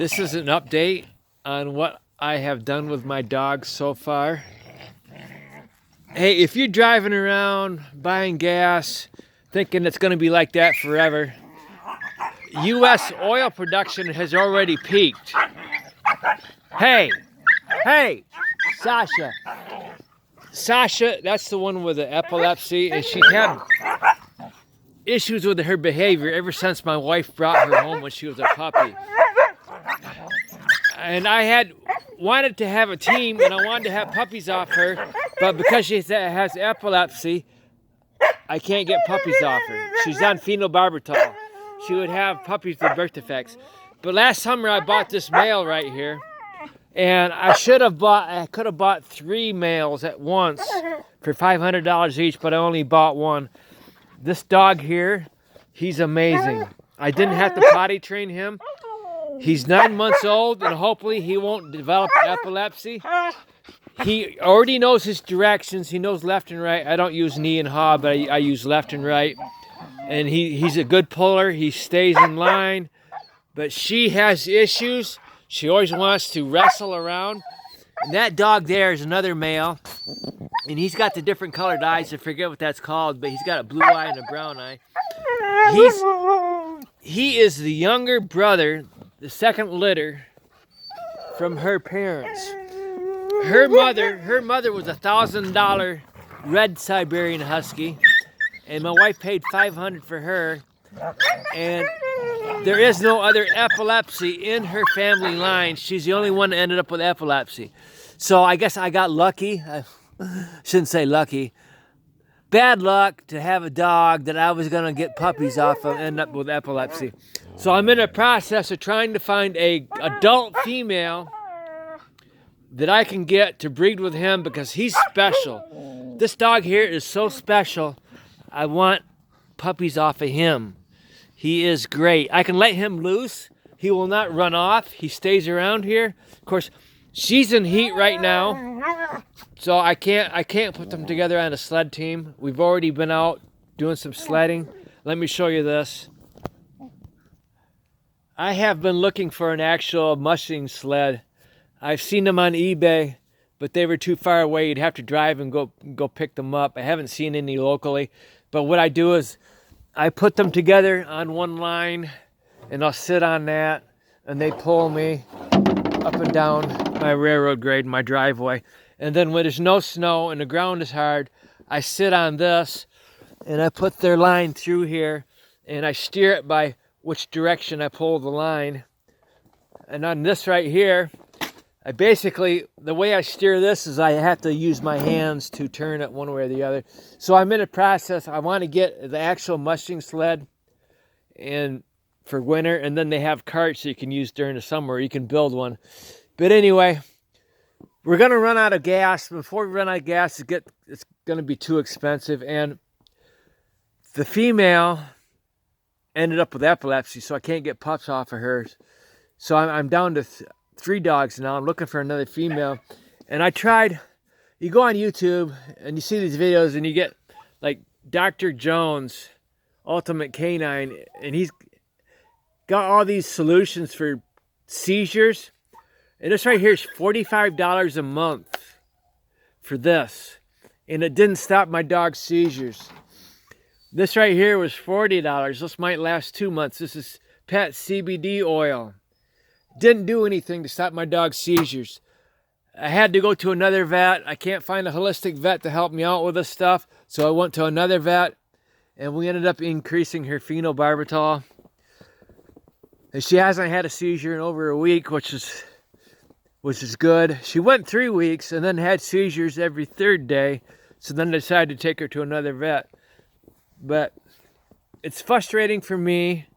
This is an update on what I have done with my dogs so far. Hey, if you're driving around buying gas, thinking it's going to be like that forever, U.S. oil production has already peaked. Hey, Sasha. Sasha, that's the one with the epilepsy, and she had issues with her behavior ever since my wife brought her home when she was a puppy. And I had wanted to have a team, and I wanted to have puppies off her, but because she has epilepsy, I can't get puppies off her. She's on phenobarbital. She would have puppies with birth defects. But last summer I bought this male right here, and I could have bought 3 males at once for $500 each, but I only bought one. This dog here, he's amazing. I didn't have to potty train him. He's 9 months old, and hopefully he won't develop epilepsy. He already knows his directions. He knows left and right. I don't use knee and haw, but I use left and right. And he's a good puller. He stays in line. But she has issues. She always wants to wrestle around. And that dog there is another male. And he's got the different colored eyes. I forget what that's called, but he's got a blue eye and a brown eye. He is the younger brother, the second litter from her parents. Her mother was $1,000 red Siberian Husky, and my wife paid $500 for her. And there is no other epilepsy in her family line. She's the only one that ended up with epilepsy. So I guess I got lucky. I shouldn't say lucky. Bad luck to have a dog that I was going to get puppies off of and end up with epilepsy. So I'm in a process of trying to find a adult female that I can get to breed with him because he's special. This dog here is so special. I want puppies off of him. He is great. I can let him loose. He will not run off. He stays around here. Of course, she's in heat right now, so I can't put them together on a sled team. We've already been out doing some sledding. Let me show you this. I have been looking for an actual mushing sled. I've seen them on eBay, but they were too far away. You'd have to drive and go pick them up. I haven't seen any locally. But what I do is I put them together on one line, and I'll sit on that, and they pull me up and down my railroad grade, my driveway. And then when there's no snow and the ground is hard, I sit on this, and I put their line through here, and I steer it by which direction I pull the line. And on this right here, the way I steer this is I have to use my hands to turn it one way or the other. So I'm in a process. I want to get the actual mushing sled and for winter, and then they have carts that you can use during the summer. You can build one. But anyway, we're going to run out of gas. Before we run out of gas, it's going to be too expensive. And the female ended up with epilepsy, so I can't get pups off of her. So I'm down to 3 dogs now. I'm looking for another female. And I tried, you go on YouTube and you see these videos and you get like Dr. Jones, Ultimate Canine, and he's got all these solutions for seizures. And this right here is $45 a month for this. And it didn't stop my dog's seizures. This right here was $40. This might last 2 months. This is pet CBD oil. Didn't do anything to stop my dog's seizures. I had to go to another vet. I can't find a holistic vet to help me out with this stuff. So I went to another vet, and we ended up increasing her phenobarbital. And she hasn't had a seizure in over a week, which is good. She went 3 weeks and then had seizures every 3rd day. So then I decided to take her to another vet. But it's frustrating for me.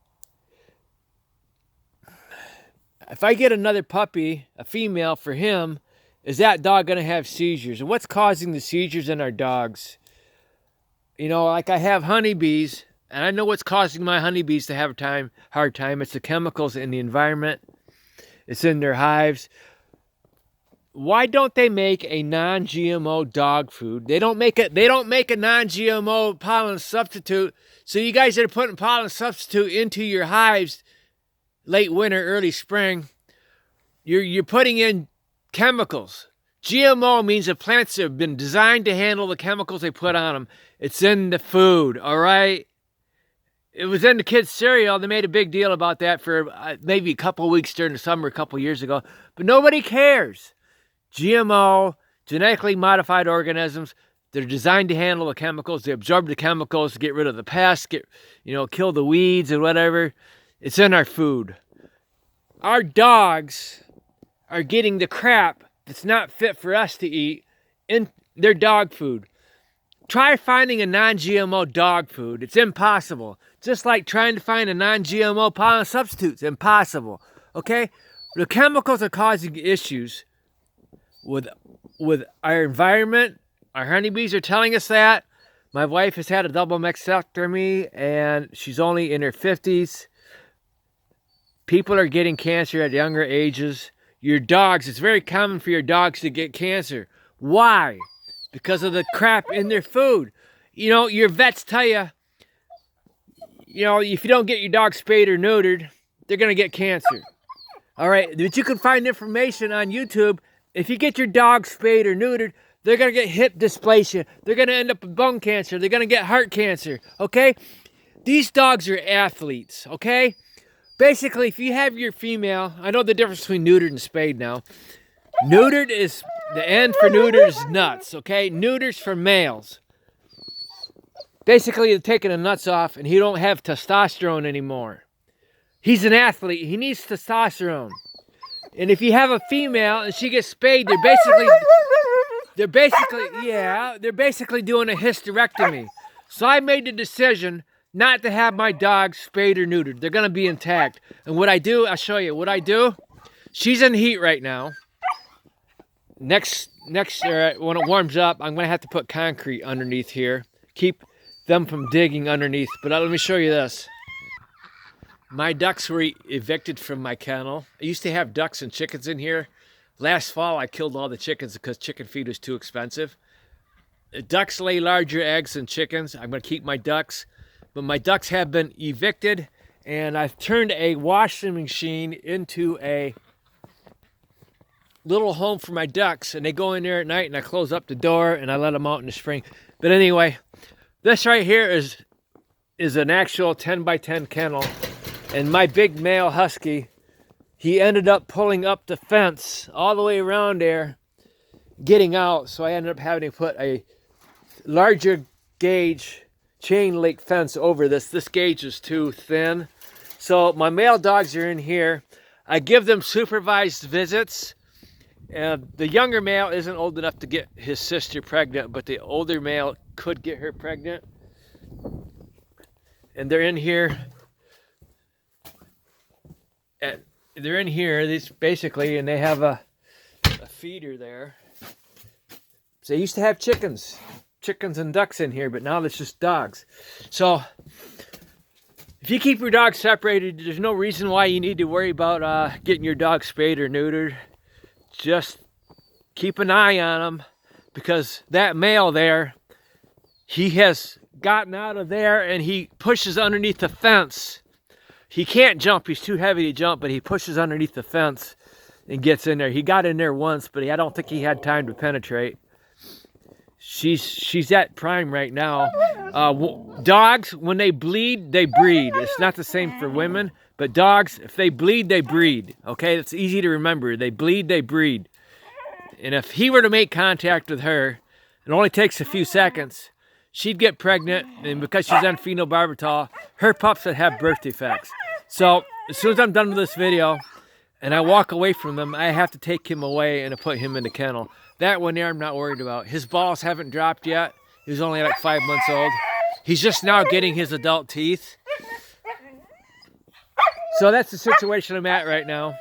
If I get another puppy, a female for him, is that dog going to have seizures? And what's causing the seizures in our dogs? You know, like I have honeybees, and I know what's causing my honeybees to have a hard time. It's the chemicals in the environment. It's in their hives. Why don't they make a non-GMO dog food? They don't make a non-GMO pollen substitute. So you guys that are putting pollen substitute into your hives late winter, early spring, You're putting in chemicals. GMO means the plants have been designed to handle the chemicals they put on them. It's in the food, all right? It was in the kids' cereal. They made a big deal about that for maybe a couple of weeks during the summer a couple of years ago. But nobody cares. GMO, genetically modified organisms, they're designed to handle the chemicals. They absorb the chemicals to get rid of the pests, kill the weeds and whatever. It's in our food. Our dogs are getting the crap that's not fit for us to eat in their dog food. Try finding a non-GMO dog food. It's impossible. Just like trying to find a non-GMO pollen substitute. It's impossible. Okay? The chemicals are causing issues with our environment. Our honeybees are telling us that. My wife has had a double mastectomy and she's only in her 50s. People are getting cancer at younger ages. Your dogs, it's very common for your dogs to get cancer. Why? Because of the crap in their food. Your vets tell you, if you don't get your dog spayed or neutered, they're going to get cancer. All right, but you can find information on YouTube. If you get your dog spayed or neutered, they're going to get hip dysplasia. They're going to end up with bone cancer. They're going to get heart cancer, okay? These dogs are athletes, okay? Basically, if you have your female, I know the difference between neutered and spayed now. Neutered is, the N for neutered is nuts, okay? Neuter's for males. Basically, they're taking the nuts off and he don't have testosterone anymore. He's an athlete. He needs testosterone. And if you have a female and she gets spayed, they're basically doing a hysterectomy. So I made the decision not to have my dogs spayed or neutered. They're going to be intact. And what I do, I'll show you. What I do, she's in heat right now. Next, when it warms up, I'm going to have to put concrete underneath here. Keep them from digging underneath. But let me show you this. My ducks were evicted from my kennel. I used to have ducks and chickens in here. Last fall, I killed all the chickens because chicken feed was too expensive. Ducks lay larger eggs than chickens. I'm going to keep my ducks. But my ducks have been evicted, and I've turned a washing machine into a little home for my ducks, and they go in there at night, and I close up the door, and I let them out in the spring. But anyway, this right here is an actual 10 by 10 kennel, and my big male husky, he ended up pulling up the fence all the way around there, getting out, so I ended up having to put a larger gauge chain link fence over this. This gauge is too thin. So my male dogs are in here. I give them supervised visits. The younger male isn't old enough to get his sister pregnant, but the older male could get her pregnant. And they're in here. They're in here, these basically, and they have a feeder there. So they used to have chickens and ducks in here, but now it's just dogs. So if you keep your dogs separated, there's no reason why you need to worry about getting your dog spayed or neutered. Just keep an eye on them, because that male there, he has gotten out of there and he pushes underneath the fence. He can't jump, he's too heavy to jump, but he pushes underneath the fence and gets in there. He got in there once, but I don't think he had time to penetrate. She's at prime right now. Dogs, when they bleed, they breed. It's not the same for women, but dogs, if they bleed, they breed. Okay, it's easy to remember. They bleed, they breed. And if he were to make contact with her, it only takes a few seconds, she'd get pregnant, and because she's on phenobarbital, her pups would have birth defects. So as soon as I'm done with this video and I walk away from them, I have to take him away and put him in the kennel. That one there I'm not worried about. His balls haven't dropped yet. He was only like 5 months old. He's just now getting his adult teeth. So that's the situation I'm at right now.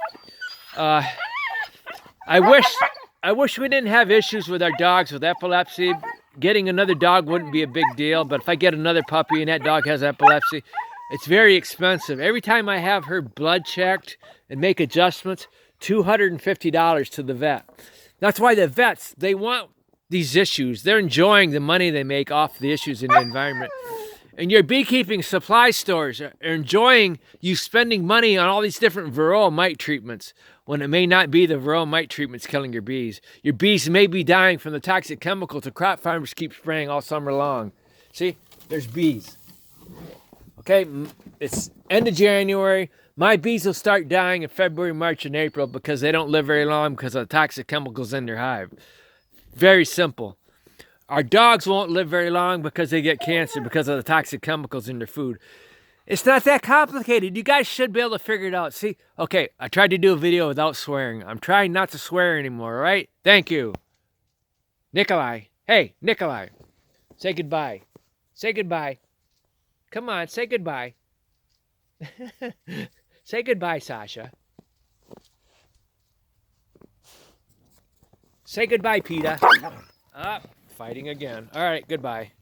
I wish we didn't have issues with our dogs with epilepsy. Getting another dog wouldn't be a big deal, but if I get another puppy and that dog has epilepsy, it's very expensive. Every time I have her blood checked and make adjustments, $250 to the vet. That's why the vets, they want these issues. They're enjoying the money they make off the issues in the environment. And your beekeeping supply stores are enjoying you spending money on all these different varroa mite treatments when it may not be the varroa mite treatments killing your bees. Your bees may be dying from the toxic chemicals the crop farmers keep spraying all summer long. See, there's bees. Okay, it's end of January. My bees will start dying in February, March, and April because they don't live very long because of the toxic chemicals in their hive. Very simple. Our dogs won't live very long because they get cancer because of the toxic chemicals in their food. It's not that complicated. You guys should be able to figure it out. See, okay, I tried to do a video without swearing. I'm trying not to swear anymore, all right? Thank you. Nikolai. Hey, Nikolai. Say goodbye. Say goodbye. Come on, say goodbye. Say goodbye, Sasha. Say goodbye, PETA. Fighting again. All right, goodbye.